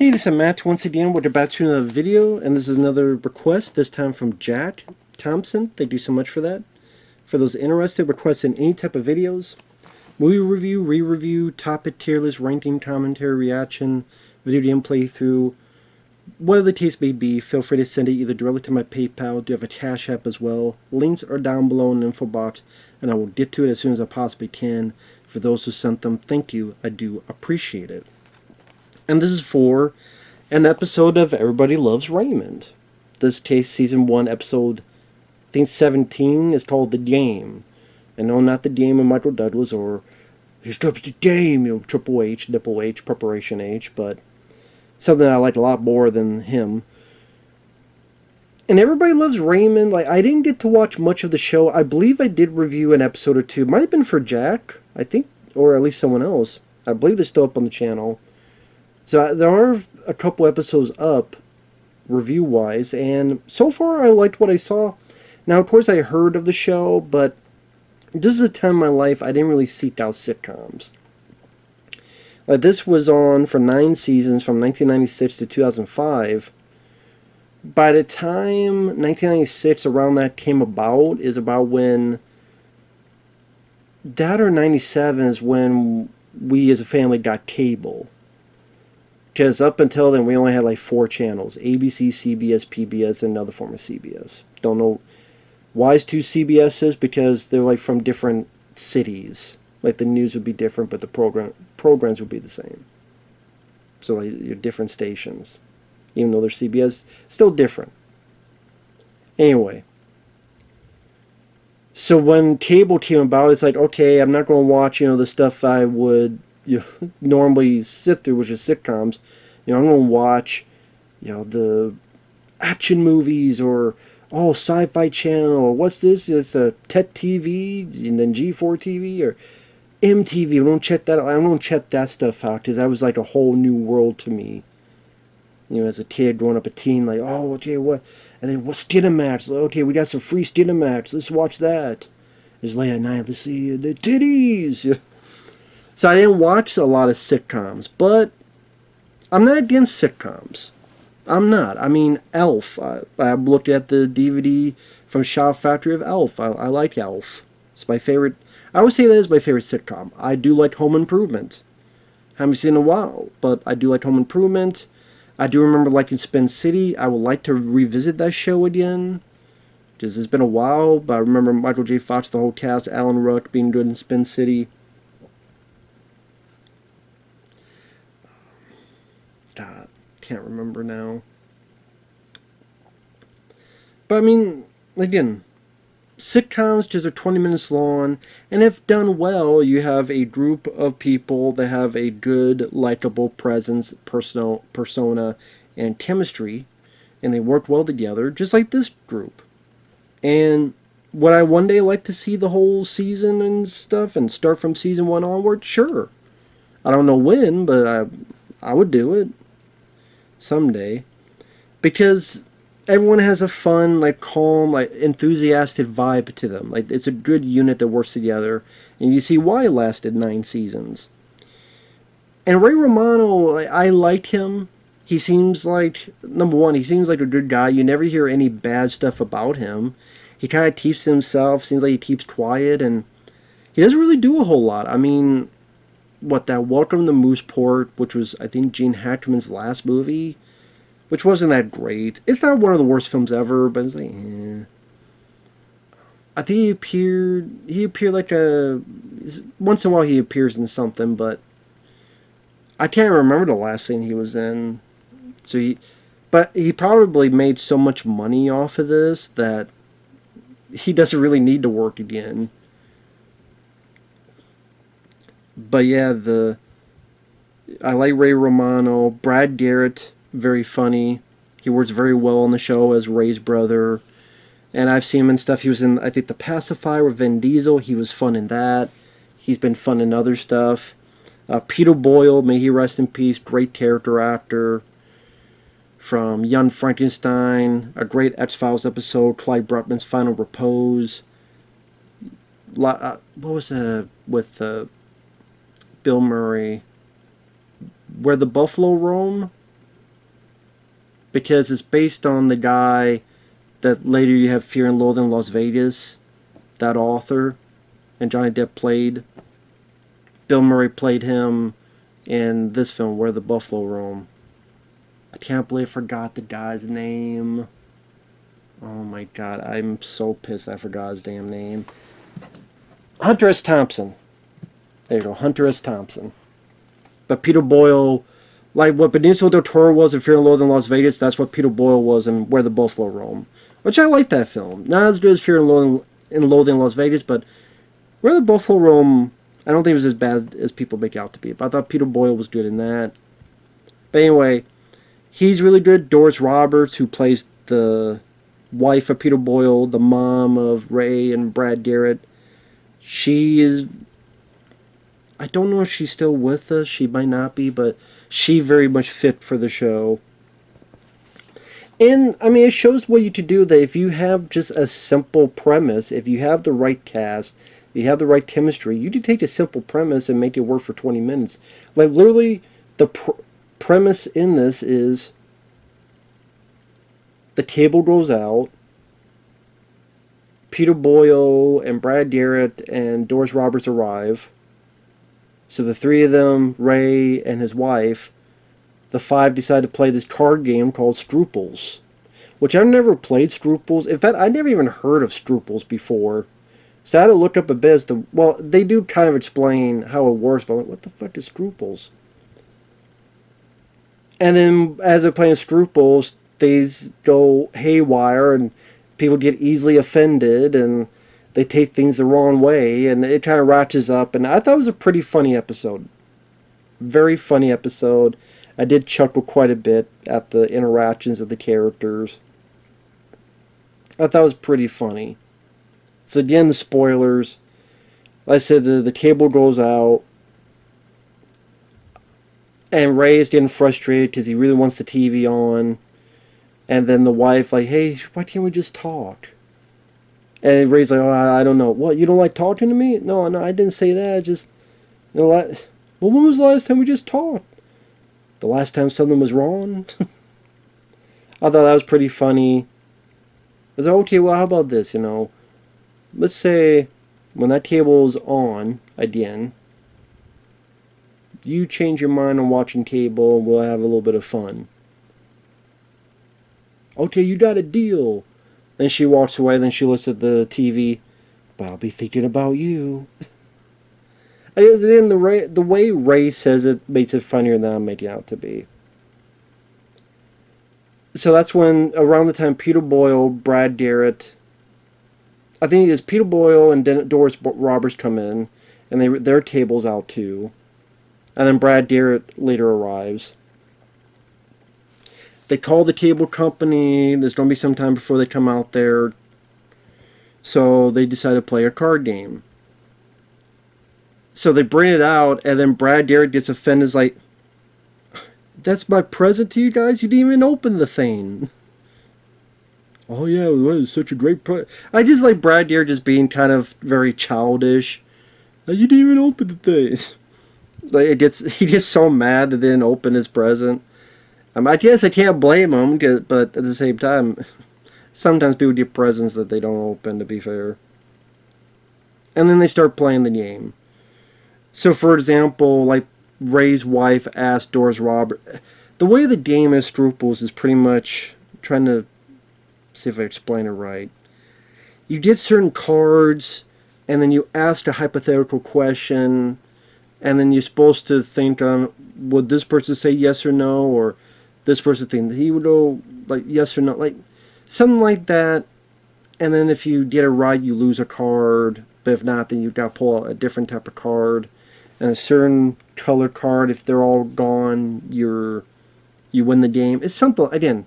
Hey, this is Matt once again. We're back to another video, and this is another request, this time from Jack Thompson. Thank you so much for that. For those interested, requesting any type of videos, movie review, re-review, topic, tier list, ranking, commentary, reaction, video game playthrough, whatever the case may be, feel free to send it either directly to my PayPal. Do you have a Cash App as well? Links are down below in the info box, and I will get to it as soon as I possibly can. For those who sent them, thank you. I do appreciate it. And this is for an episode of Everybody Loves Raymond. This case, season 1, episode, I think 17, is called The Game. And no, not The Game of Michael Douglas or Here Steps the Game, you know, Triple H, Nipple H, Preparation H, but something I like a lot more than him. And Everybody Loves Raymond. Like, I didn't get to watch much of the show. I believe I did review an episode or two. Might have been for Jack, I think, or at least someone else. I believe they're still up on the channel. So there are a couple episodes up, review-wise, and so far I liked what I saw. Now, of course, I heard of the show, but this is a time in my life I didn't really seek out sitcoms. Like, this was on for 9 seasons from 1996 to 2005. By the time 1996, around that came about, is about when... That or 97 is when we as a family got cable. Because up until then, we only had like 4 channels. ABC, CBS, PBS, and another form of CBS. Don't know why it's 2 CBSs, because they're like from different cities. Like the news would be different, but the programs would be the same. So like your different stations. Even though they're CBS, still different. Anyway. So when cable came about, it's like, okay, I'm not going to watch, the stuff I would... you normally sit through, which is sitcoms. I'm going to watch, the action movies or Sci-Fi Channel or what's this? It's a TET TV and then G4 TV or MTV. I don't check that. I don't check that stuff out because that was like a whole new world to me. As a kid growing up a teen, like, oh, okay, what? And then what's Skinamax? Like, okay, we got some free Skinamax. Let's watch that. It's late at night. Let's see the titties. So I didn't watch a lot of sitcoms, but I'm not against sitcoms. I'm not. I mean, Elf. I looked at the DVD from Shaw Factory of Elf. I like Elf. It's my favorite. I would say that is my favorite sitcom. I do like Home Improvement. Haven't seen it in a while, but I do like Home Improvement. I do remember liking Spin City. I would like to revisit that show again, because it's been a while, but I remember Michael J. Fox, the whole cast, Alan Ruck being good in Spin City. God, can't remember now. But I mean, again, sitcoms just are 20 minutes long, and if done well, you have a group of people that have a good, likable presence, persona, and chemistry, and they work well together, just like this group. And would I one day like to see the whole season and stuff, and start from season 1 onward? Sure. I don't know when, but I would do it someday, because everyone has a fun, like, calm, like, enthusiastic vibe to them. Like, it's a good unit that works together, and you see why it lasted 9 seasons. And Ray Romano, I like him. He seems like, number one, he seems like a good guy. You never hear any bad stuff about him. He kind of keeps to himself, seems like he keeps quiet, and he doesn't really do a whole lot. I mean, that Welcome to Mooseport, which was, I think, Gene Hackman's last movie, which wasn't that great. It's not one of the worst films ever, but it's like, eh. I think he appeared like once in a while he appears in something, but I can't remember the last thing he was in. But he probably made so much money off of this that he doesn't really need to work again. But yeah, I like Ray Romano. Brad Garrett, very funny. He works very well on the show as Ray's brother. And I've seen him in stuff. He was in, I think, The Pacifier with Vin Diesel. He was fun in that. He's been fun in other stuff. Peter Boyle, may he rest in peace, great character actor. From Young Frankenstein, a great X-Files episode, Clyde Bruckman's Final Repose. What was with Bill Murray? Where the Buffalo Roam? because it's based on the guy that later you have Fear and Loathing in Las Vegas, that author, and Johnny Depp played. Bill Murray played him in this film, Where the Buffalo Roam. I can't believe I forgot the guy's name. Oh my god, I'm so pissed I forgot his damn name. Hunter S. Thompson. There you go, Hunter S. Thompson. But Peter Boyle, like what Benicio del Toro was in Fear and Loathing in Las Vegas, that's what Peter Boyle was in Where the Buffalo Roam. Which I like that film. Not as good as Fear and Loathing in Las Vegas, but Where the Buffalo Roam, I don't think it was as bad as people make it out to be. But I thought Peter Boyle was good in that. But anyway, he's really good. Doris Roberts, who plays the wife of Peter Boyle, the mom of Ray and Brad Garrett. She is... I don't know if she's still with us. She might not be, but she very much fit for the show. And, I mean, it shows what you could do, that if you have just a simple premise, if you have the right cast, you have the right chemistry, you can take a simple premise and make it work for 20 minutes. Like, literally, the premise in this is the cable goes out, Peter Boyle and Brad Garrett and Doris Roberts arrive. So the three of them, Ray and his wife, the five decide to play this card game called Scruples. Which I've never played Scruples. In fact, I never even heard of Scruples before. So I had to look up a bit as to... Well, they do kind of explain how it works, but I'm like, what the fuck is Scruples? And then, as they're playing Scruples, they go haywire, and people get easily offended, and they take things the wrong way, and it kind of ratchets up. And I thought it was a pretty funny episode. Very funny episode. I did chuckle quite a bit at the interactions of the characters. I thought it was pretty funny. So again, the spoilers. Like I said, the cable goes out. And Ray is getting frustrated because he really wants the TV on. And then the wife like, hey, why can't we just talk? And Ray's like, oh, I don't know. What, you don't like talking to me? No, I didn't say that. I just, you know, well, when was the last time we just talked? The last time something was wrong? I thought that was pretty funny. I was like, okay, well, how about this, you know? Let's say when that cable's on again, you change your mind on watching cable and we'll have a little bit of fun. Okay, you got a deal. Then she walks away, then she looks at the TV. But I'll be thinking about you. And then the way Ray says it makes it funnier than I'm making it out to be. So that's when, around the time Peter Boyle, Brad Garrett, I think it's Peter Boyle and Doris Roberts come in, and their cable's out too. And then Brad Garrett later arrives. They call the cable company. There's going to be some time before they come out there. So they decide to play a card game. So they bring it out, and then Brad Garrett gets offended. Is like, that's my present to you guys? You didn't even open the thing. Oh yeah, it was such a great present. I just like Brad Garrett just being kind of very childish. Like, you didn't even open the thing. Like he gets so mad that they didn't open his present. I guess I can't blame him, but at the same time, sometimes people get presents that they don't open, to be fair. And then they start playing the game. So, for example, like Ray's wife asked Doris Roberts. The way the game is Scruples is pretty much, trying to see if I explain it right. You get certain cards, and then you ask a hypothetical question, and then you're supposed to think on, would this person say yes or no, or this person think he would go like yes or no, like something like that. And then if you get it right, you lose a card, but if not, then you got to pull out a different type of card. And a certain color card, if they're all gone, you win the game. It's something, again,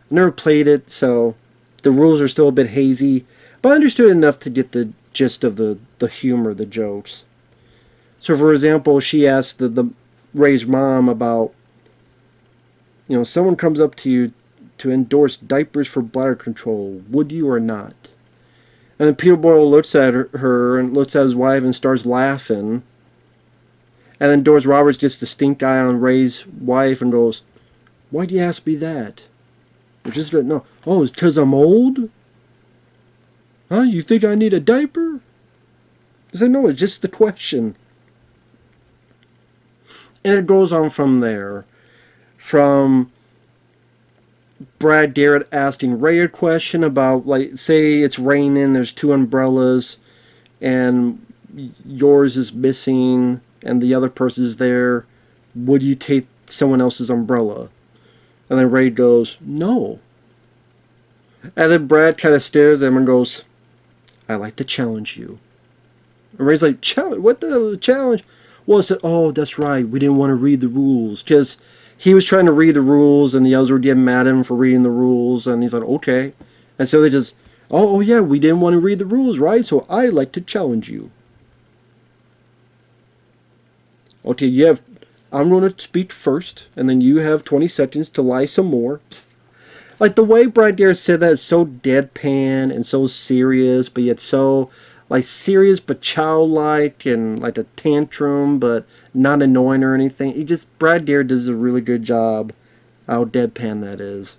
I've never played it, so the rules are still a bit hazy, but I understood enough to get the gist of the humor, the jokes. So, for example, she asked the Ray's mom about, you know, someone comes up to you to endorse diapers for bladder control. Would you or not? And then Peter Boyle looks at her and looks at his wife and starts laughing. And then Doris Roberts gets the stink eye on Ray's wife and goes, why'd you ask me that? Just no. Oh, it's because I'm old? Huh? You think I need a diaper? I said, no, it's just the question. And it goes on from there. From Brad Garrett asking Ray a question about, like, say it's raining, there's 2 umbrellas, and yours is missing, and the other person's there. Would you take someone else's umbrella? And then Ray goes, no. And then Brad kind of stares at him and goes, I like to challenge you. And Ray's like, what the challenge? Well, it's oh, that's right. We didn't want to read the rules. Because he was trying to read the rules, and the others were getting mad at him for reading the rules. And he's like, okay. And so they just, oh yeah, we didn't want to read the rules, right? So I like to challenge you. Okay, I'm going to speak first, and then you have 20 seconds to lie some more. Like, the way Brad Garrett said that is so deadpan and so serious, but yet so, like, serious but childlike, and like a tantrum, but not annoying or anything. Brad Garrett does a really good job how deadpan that is.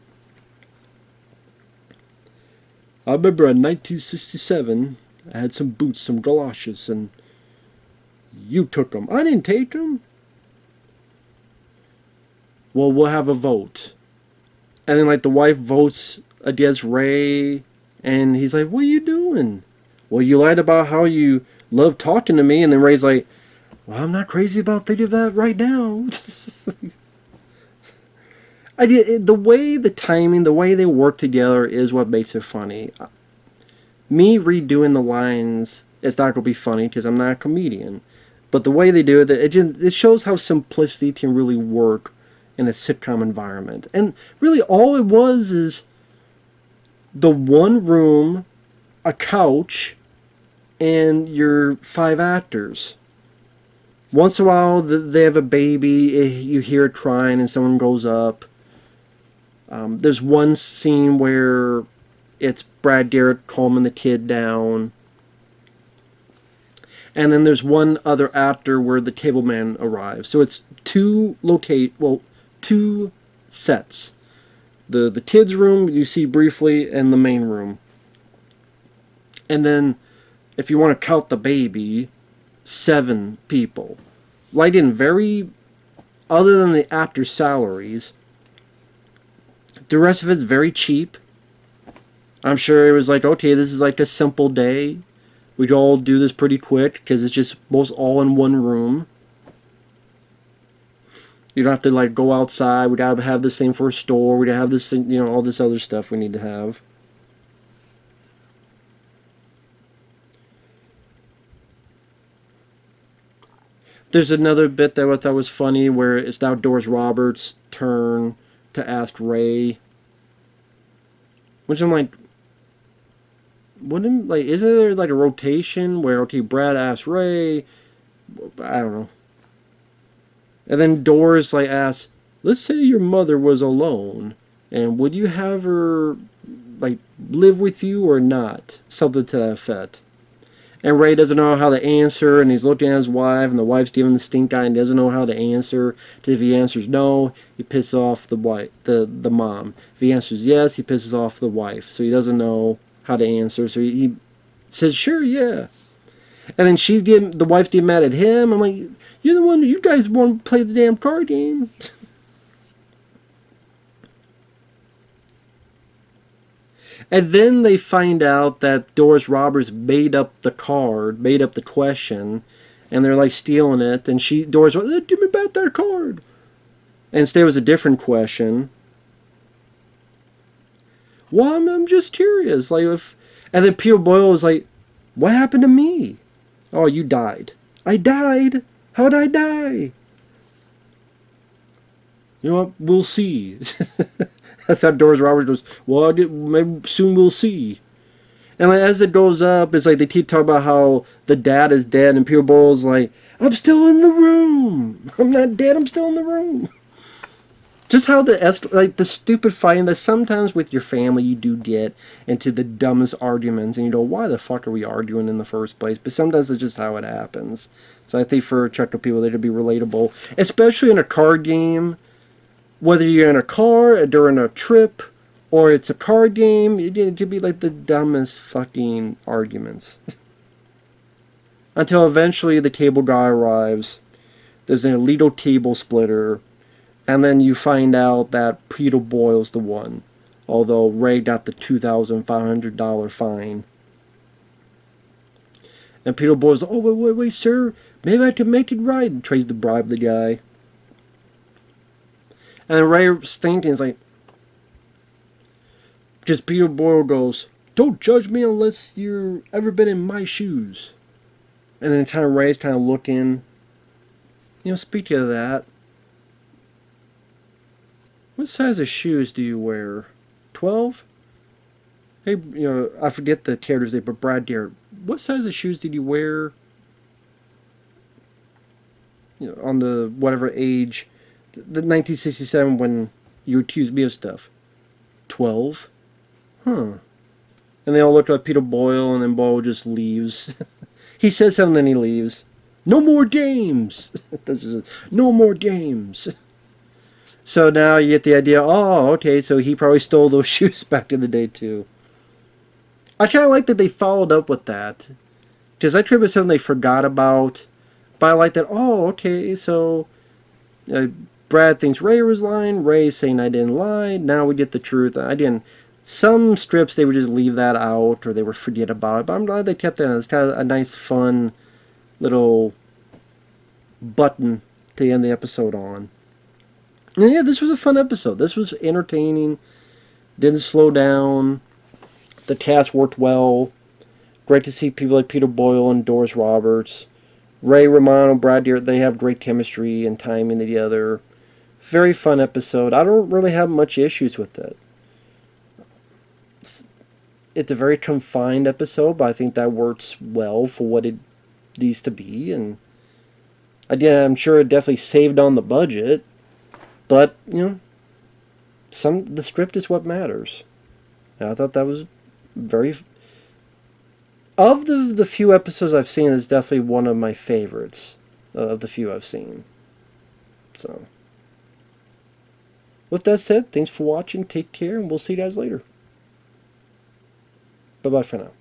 I remember in 1967, I had some boots, some galoshes, and you took them. I didn't take them. Well, we'll have a vote. And then, like, the wife votes against Ray, and he's like, what are you doing? Well, you lied about how you love talking to me. And then Ray's like, well, I'm not crazy about thinking of that right now. The way, the timing, the way they work together is what makes it funny. Me redoing the lines, it's not going to be funny because I'm not a comedian. But the way they do it, it shows how simplicity can really work in a sitcom environment. And really all it was is the one room, a couch, and your 5 actors. Once in a while they have a baby, you hear it crying and someone goes up. There's one scene where it's Brad Garrett calming the kid down. And then there's one other actor where the cable man arrives. So it's 2 sets. The kids' room you see briefly, and the main room. And then, if you want to count the baby, 7 people. Like, in very, other than the actors' salaries, the rest of it's very cheap. I'm sure it was like, okay, this is like a simple day. We'd all do this pretty quick, because it's just most all in one room. You don't have to, like, go outside. We gotta have this thing for a store. We gotta have this thing, all this other stuff we need to have. There's another bit that I thought was funny where it's now Doris Roberts' turn to ask Ray. Which I'm like, isn't there like a rotation where, okay, Brad asks Ray? I don't know. And then Doris asks, let's say your mother was alone, and would you have her live with you or not? Something to that effect. And Ray doesn't know how to answer, and he's looking at his wife, and the wife's giving the stink eye and doesn't know how to answer. If he answers no, he pisses off the mom. If he answers yes, he pisses off the wife. So he doesn't know how to answer. So he says, sure, yeah. And then the wife's getting mad at him. I'm like, you're the one, you guys want to play the damn card game. And then they find out that Doris Roberts made up the question, and they're stealing it. And Doris goes, give me back that card. And instead it was a different question. Well, I'm just curious. And then Peter Boyle was like, what happened to me? Oh, you died. I died? How'd I die? You know what? We'll see. That's how Doris Roberts goes, well, maybe soon we'll see. And as it goes up, it's they keep talking about how the dad is dead, and Peter Boyle's like, I'm still in the room. I'm not dead, I'm still in the room. Just how the stupid fighting that sometimes with your family you do get into the dumbest arguments, and you go, why the fuck are we arguing in the first place? But sometimes it's just how it happens. So I think for a chunk of people, they could be relatable, especially in a card game. Whether you're in a car, during a trip, or it's a card game. It could be like the dumbest fucking arguments. Until eventually the cable guy arrives. There's an illegal cable splitter. And then you find out that Peter Boyle's the one. Although Ray got the $2,500 fine. And Peter Boyle's, oh, wait, sir. Maybe I can make it right. And tries to bribe the guy. And then Ray's thinking, is like, because Peter Boyle goes, don't judge me unless you've ever been in my shoes. And then kind of Ray's kind of looking, speak to that. What size of shoes do you wear? 12? Hey, I forget the character's name, but Brad Garrett, what size of shoes did you wear? On the whatever age, the 1967 when you accused me of stuff. 12? Huh. And they all look at Peter Boyle, and then Boyle just leaves. He says something, then he leaves. No more games! No more games! So now you get the idea, oh, okay, so he probably stole those shoes back in the day, too. I kind of like that they followed up with that. Because that trip is something they forgot about. But I like that, oh, okay, so Brad thinks Ray was lying. Ray's saying I didn't lie. Now we get the truth. I didn't. Some strips, they would just leave that out, or they would forget about it. But I'm glad they kept that in. It's kind of a nice, fun little button to end the episode on. And yeah, this was a fun episode. This was entertaining. Didn't slow down. The cast worked well. Great to see people like Peter Boyle and Doris Roberts. Ray Romano, Brad Garrett, they have great chemistry and timing together. Very fun episode. I don't really have much issues with it. It's a very confined episode, but I think that works well for what it needs to be. And again, I'm sure it definitely saved on the budget. But, the script is what matters. And I thought that was very... Of the few episodes I've seen, it's definitely one of my favorites of the few I've seen. So, with that said, thanks for watching. Take care, and we'll see you guys later. Bye-bye for now.